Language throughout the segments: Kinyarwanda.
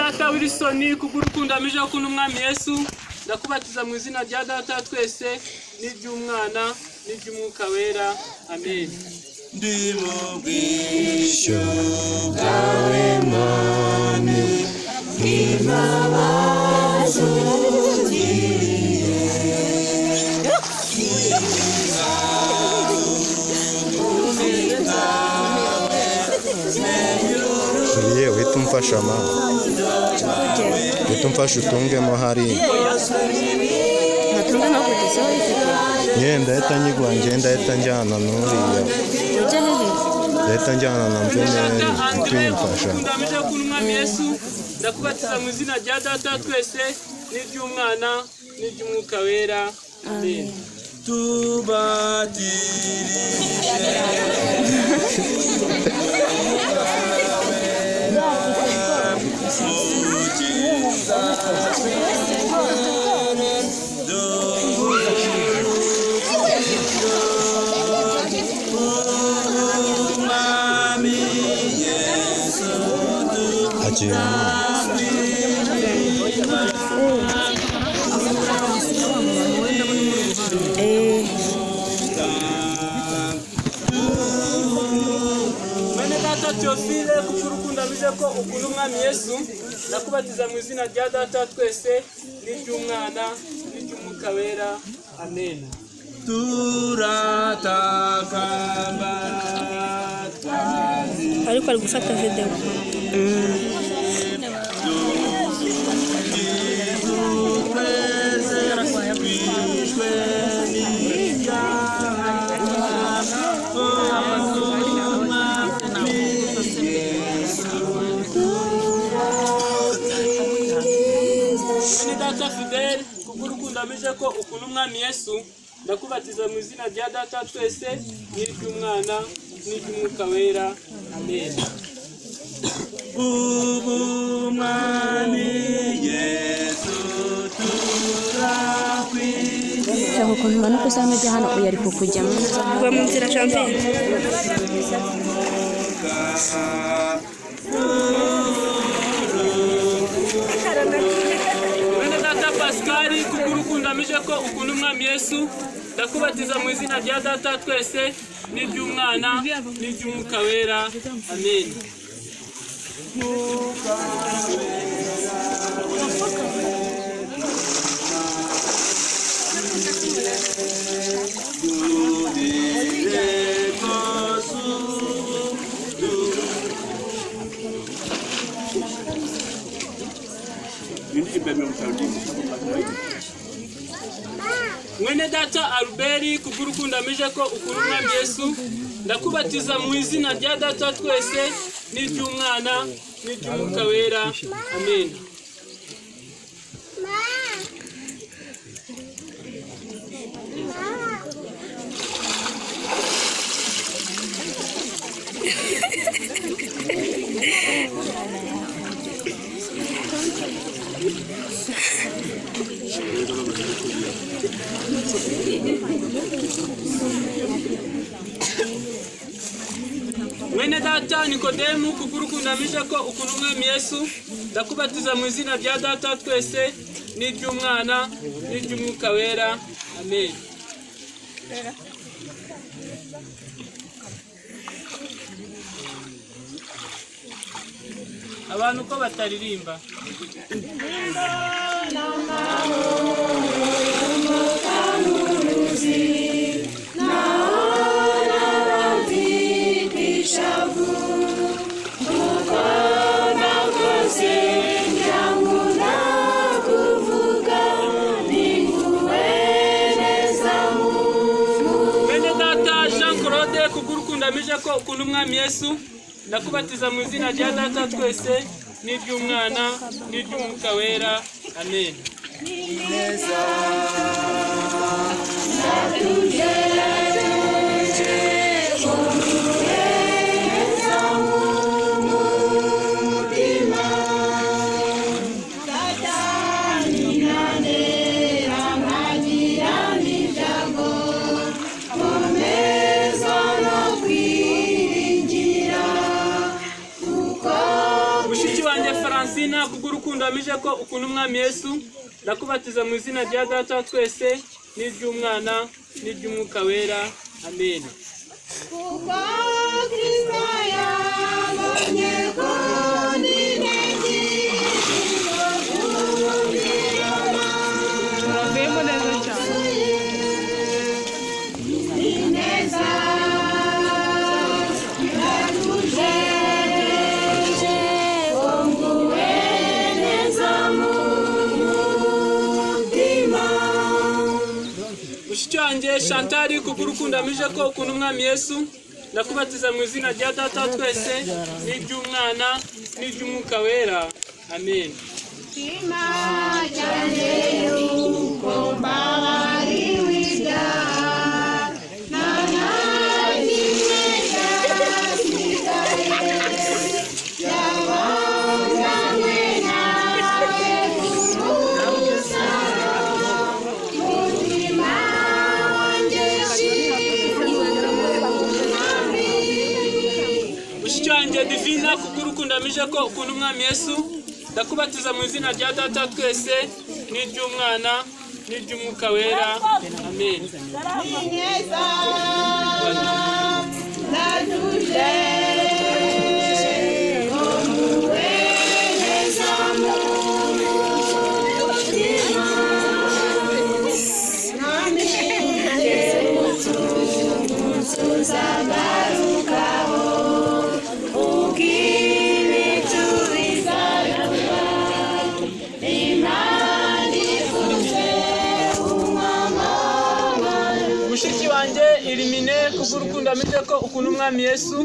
data Wilson kugurukunda mije ko n'umwami Yesu ndakubatiza mu izina rya data twese n'iby'umwana n'iby'umwuka wera amen. Ndimo bwisho bwawe mani imabazo yewe tumfasha ma tumfasha utungemo hari natunga no kugezaho ifite yenda yatanyigwa ngenda yatanjyana n'uriya uje hehe leta njyana na mveneri tumfasha ndamije ko n'umwami Yesu ndakubatiza mu izina rya data twese n'iby'umwana n'iby'umwuka wera amen. Teofile kukurukunda bije ko ukunda umwami Yesu ndakubatiza mu izina rya data twese n'iby'umwana n'iby'umwuka wera amen. turatakamba ariko ari gufata video Data Fidel kukurukunda mije ko ukunda umwami Yesu ndakubatiza mu izina rya data twese n'iby'umwana n'iby'umwuka wera amen. umwami Yesu turakwiye cyako kuntu manuko samejya hano uyari kukujyamo gwa mu nzira champagne Pascal kukurukunda mije ko ukunda umwami Yesu ndakubatiza mu izina rya data twese n'iby'umwana n'iby'umwuka wera amen. Mwene data Albert kugurukunda mije ko ukunda umwami Yesu ndakubatiza mu izina rya data twese n'iby'umwana n'iby'umwuka wera amen. Mwene data Nikodemu kukurukunda mije ko ukunda umwami Yesu ndakubatiza mu izina rya data twese n'iby'umwana n'iby'umwuka wera amen. Abantu ko bataririmba ndamije ko ukunda umwami Yesu ndakubatiza mu izina rya data twese n'iby'umwana n'iby'umwuka wera amen. wanjye Francina kubw'urukundo amije ko ukunda umwami Yesu ndakubatiza mu izina rya Data twese n'iry'Umwana n'iry'Umwuka wera amen. Kuko Kristo yabonye ko Turavemo neza cyane. Mushiki wanjye Chantal kubw'urukundo amije ko ukunda umwami Yesu ndakubatiza mu izina rya Data twese n'iry'Umwana n'iry'Umwuka wera amen. Divina kubw'urukundo amije ko ukunda umwami Yesu ndakubatiza mu izina rya Data twese n'iry'Umwana n'iry'Umwuka wera amen. Mushiki wanjye Irimine kubw'urukundo amije ko ukunda umwami Yesu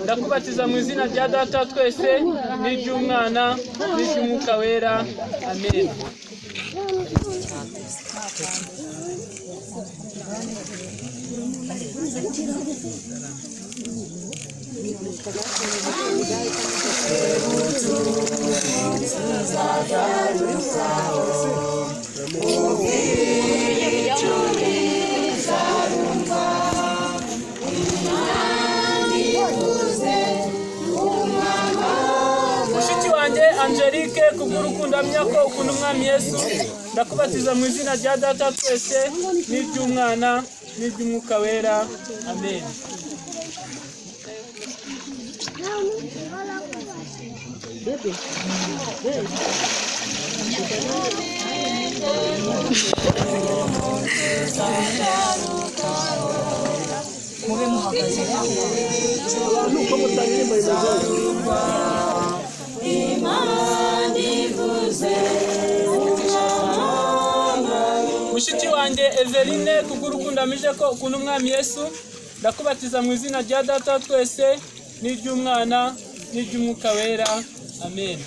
ndakubatiza mu izina rya Data twese n'iry'Umwana n'iry'Umwuka wera amen. Mushiki wanjye Angelique kubw'urukundo amenya ko ukunda umwami Yesu ndakubatiza mu izina rya Data twese n'iry'Umwana n'iry'Umwuka wera amen. Mube muhagaze Mushiki wanjye Eveline kubw'urukundo amije ko ukunda umwami Yesu ndakubatiza mu izina rya Data twese n'iry'Umwana n'iry'Umwuka wera amen.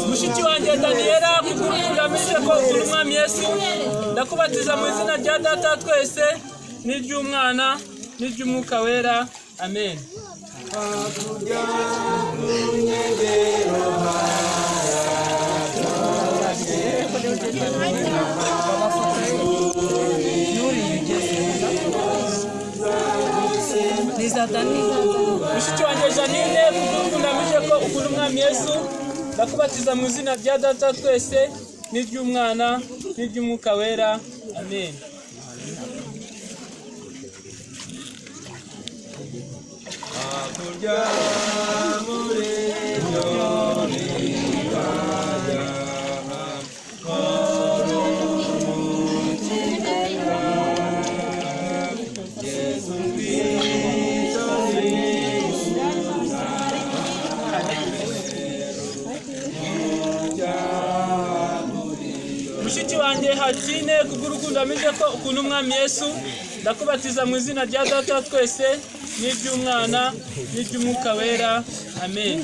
Mushiki wanjye Daniela kubw'urukundo amije ko ukunda umwami Yesu ndakubatiza mu izina rya Data twese n'iry'Umwana n'iry'Umwuka wera amen. Mushiki wanjye Janine kubw'urukundo amije ko ukunda umwami Yesu ndakubatiza mu izina rya Data twese n'iry'Umwana n'iry'Umwuka wera amen. Mushiki wanjye Hatine kubw'urukundo amije ko ukunda umwami Yesu ndakubatiza mu izina rya Data twese n'iry'Umwana n'iry'Umwuka wera amen.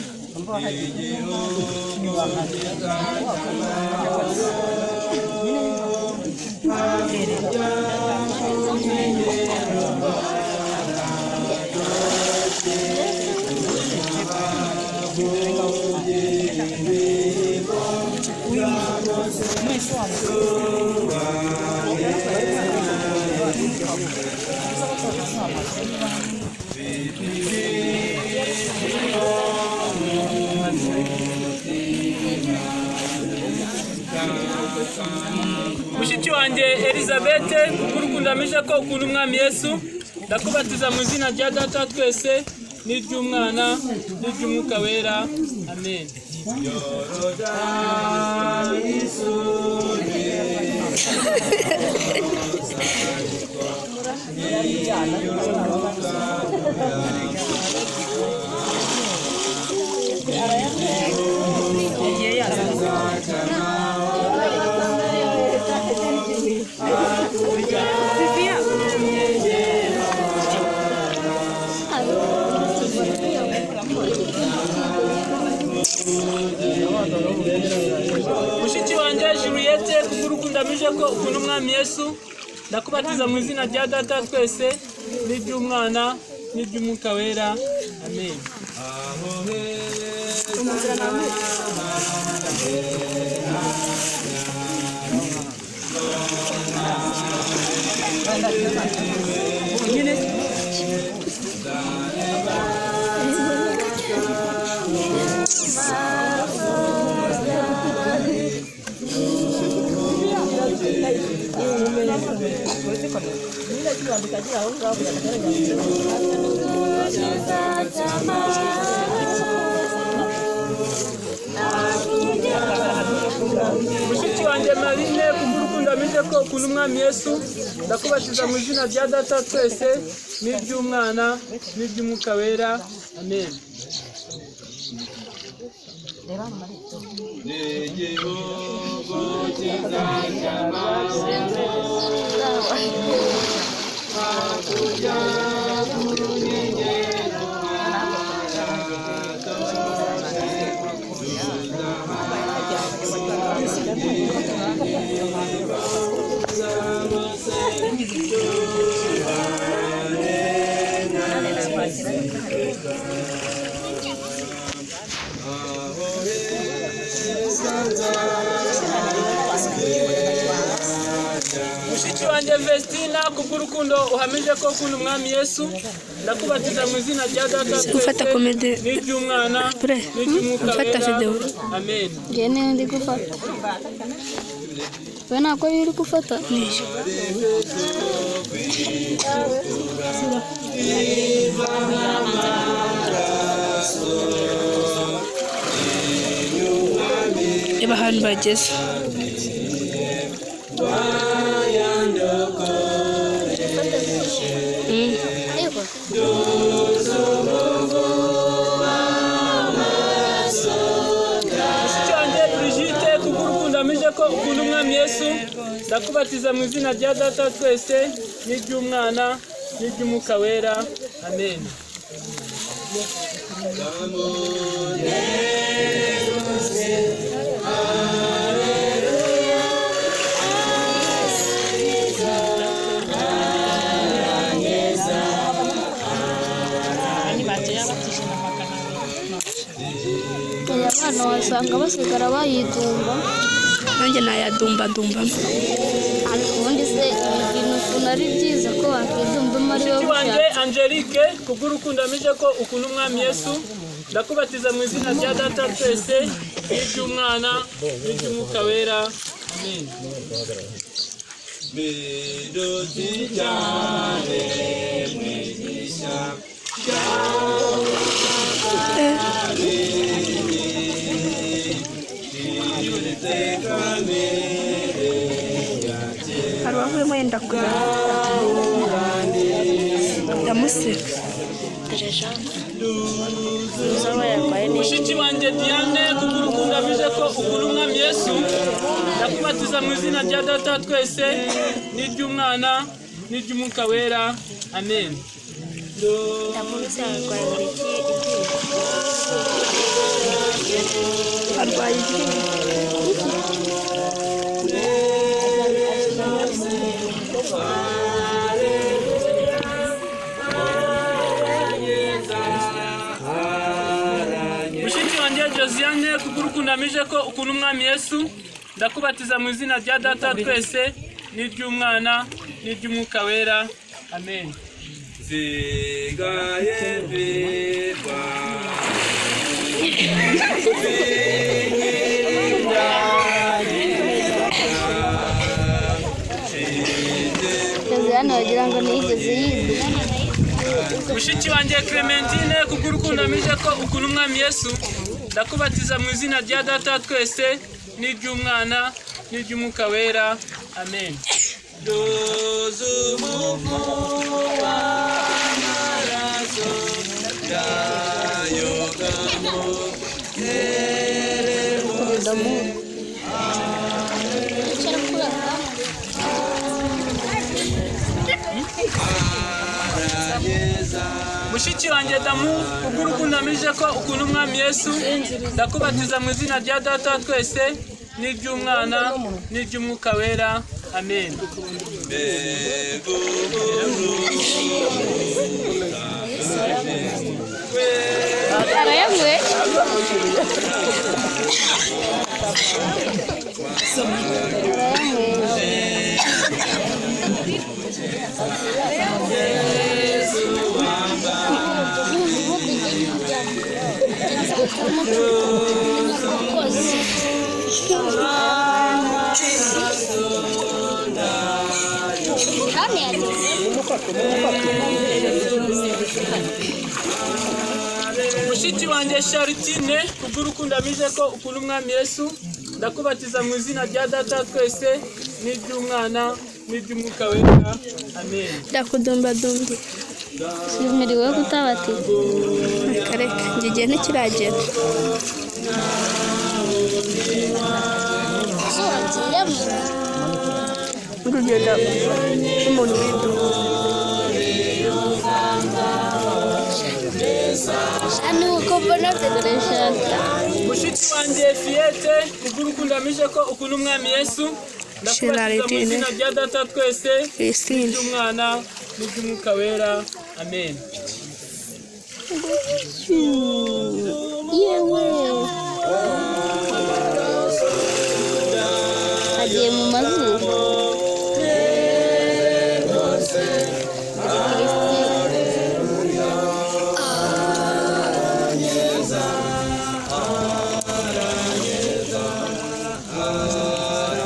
mushiki wanjye Elizabeth kurukundo amije ko ukunda umwami Yesu ndakubatiza mu izina rya data twese n'iry'umwana n'iry'umwuka wera amen. mushiki wanjye Juliette kugurukundo amije ko ukunda umwami Yesu ndakubatiza mu izina rya data twese n'iry'umwana n'iry'umwuka wera amen. mushiki wanjye Marine kugurukundo amije ko ukunda umwami Yesu ndakubatiza mu izina rya data twese n'iry'umwana n'iry'umwuka wera amen. mushiki wanjye Vestina kugurukundo uhamije ko ukunda umwami Yesu ndakubatiza mu izina rya data Gufata komede n'iry'umwana n'iry'umwuka Gufata wera video amen. je ndi gufata we nako uri gufata nisho eba hantu bageze Brigitte kugurukundo amije ko ukunda umwami Yesu ndakubatiza mu izina rya data twese n'iry'umwana n'iry'umwuka wera amen. abana wasanga basigara bayidumba nanjye nayadumba ariko ubundi se ibintu ukuntu ari byiza ko wakidumba ari wowe wanjye Angelique kugurukundo amije ko ukunda umwami Yesu ndakubatiza mu izina rya data twese n'iry'umwana n'iry'umwuka wera amen. hari uwavuyemo yenda kureba ndamuseka mushiki wanjye Diane kugurukundo amije ko ukunda umwami Yesu ndakubatiza mu izina rya data twese n'iry'umwana n'iry'umwuka wera amen. ndamuzi arwaye buri gihe arwaye iryinyo. Mushiki wanjye Josiane kugurukundo amije ko ukunda umwami Yesu ndakubatiza mu izina rya data twese n'iry'umwana n'iry'umwuka wera amen. Sigaye mbirwa Josiane wagira ngo ntiyigeze yiga. Mushiki wanjye Clementine kugurukundo amije ko ukunda umwami Yesu ndakubatiza mu izina rya data twese n'iry'umwana n'iry'umwuka wera amen. Dozumuvu w'amaraso yayogamo Mushiki wanjye Damu kugurukundo amije ko ukunda umwami Yesu ndakubatiza mu izina rya data twese n'iry'umwana n'iry'umwuka wera amen. Arayanywe. Mushiki wanjye Chartine kugurukundo amije ko ukunda umwami Yesu ndakubatiza mu izina rya data twese n'iry'umwana n'iry'umwuka wera amen. Ndakudumbadumbye. Simiriwe kutabatiza. Kareka njye igihe ntikiragera. Urugendo n'umuntu w'iduka. Ani uko mbona tegereshaka. Mushiki wanjye Fiete kugurukundo amije ko ukunda umwami Yesu ndakubatiza mu izina rya data twese n'iry'umwana n'iry'umwuka wera amen. Yewe. Agiye mu mazuru.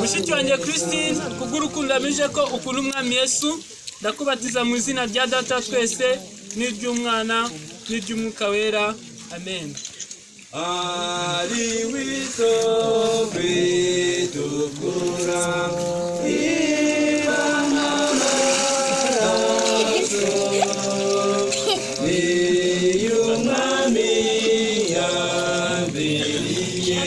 Mushiki wanjye Christine kugurukundo amije ko ukunda umwami Yesu ndakubatiza mu izina rya data twese n'iry'umwana n'iry'umwuka wera amen. ari wisobe tukura y'umwami yambiriye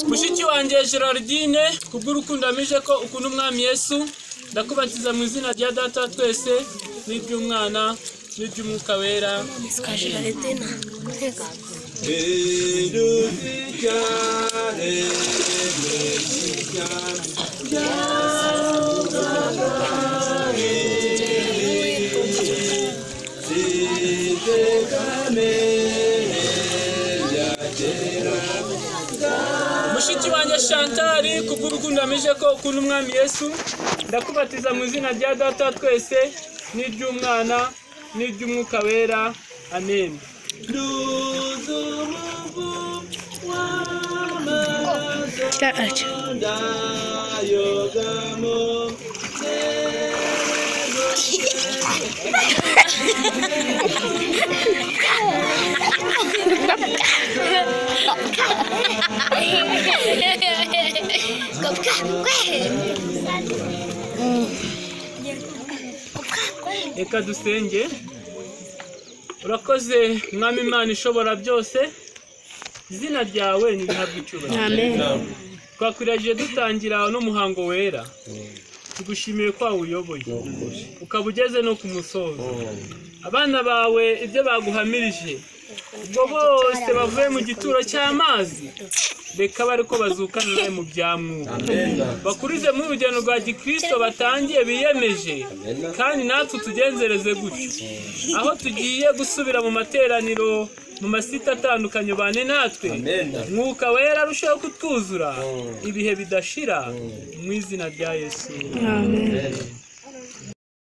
Mushiki wanjye Gerardine kugurukundo amije ko ukunda umwami Yesu ndakubatiza mu izina rya data twese n'iry'umwana n'iry'umwuka wera Mushiki wanjye Chantal kugurukundo amije ko ukunda umwami Yesu ndakubatiza mu izina rya data twese n'iry'umwana n'iry'umwuka wera amen. Reka dusenge. Urakoze mwami Imana ishobora byose, izina ryawe nirihabwe icyubahiro. Amen. Twakwiragije dutangira n'umuhango wera tugushimiye ko wawuyoboye ukaba ugeze no ku musozo abana bawe ibyo baguhamirije ubwo bose bavuye mu gituro cy'amazi reka bari ko bazukana nawe mu byamwuka bakurize mu rugendo rwa gikristo batangiye biyemeje kandi natwe tugenzereze gutyo aho tugiye gusubira mu materaniro mu masita atandukanye bane natwe mwuka wera arushaho kutwuzura ibihe bidashira mu izina rya Yesu. Amen.